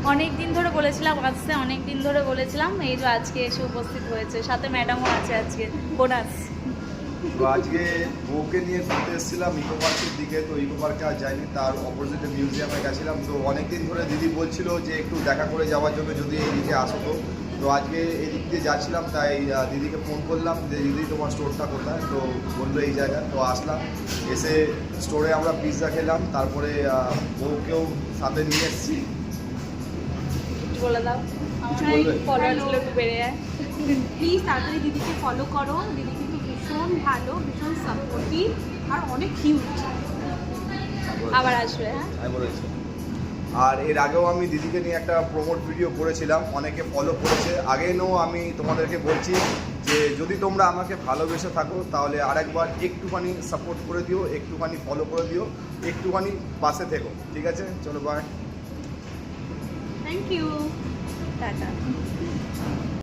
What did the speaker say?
অনেক দিন ধরে বলেছিলাম আসতে, অনেক দিন ধরে বলেছিলাম, এই যে আজকে এসে উপস্থিত হয়েছে, সাথে ম্যাডামও আছে আজকে বোনাস। তো আজকে বউকে নিয়ে ঘুরতে এসেছিলাম ইকো পার্কের দিকে। তো ইকো পার্কে আর যাইনি, তার অপোজিটে মিউজিয়ামে গেছিলাম। তো অনেকদিন ধরে দিদি বলছিল যে একটু দেখা করে যাওয়ার জন্য, যদি এইদিকে আসো। তো আজকে এই দিক দিয়ে যাচ্ছিলাম, তাই দিদিকে ফোন করলাম যে দিদি তোমার স্টোরটা কোথায়। তো বললো এই জায়গা। তো আসলাম, এসে স্টোরে আমরা পিৎজা খেলাম, তারপরে বউকেও সাথে নিয়ে এসেছি। বলে দাও, আমার ফলোয়ার্সগুলো একটু বেড়ে যায়। প্লিজ তাড়াতাড়ি দিদিকে ফলো করো, দিদি কিন্তু ভীষণ ভালো, ভীষণ সাপোর্টিভ আর অনেক কিউট। আবার আসবে। হ্যাঁ, আমি বলেছি। আর এর আগেও আমি দিদিকে নিয়ে একটা প্রমোট ভিডিও করেছিলাম, অনেকে ফলো করেছে। আগেও আমি তোমাদেরকে বলছি যে যদি তোমরা আমাকে ভালোবেসে থাকো তাহলে আরেকবার একটুখানি সাপোর্ট করে দিও, একটুখানি ফলো করে দিও, একটুখানি পাশে থেকো। ঠিক আছে, চলো বাই। Thank you. টাটা।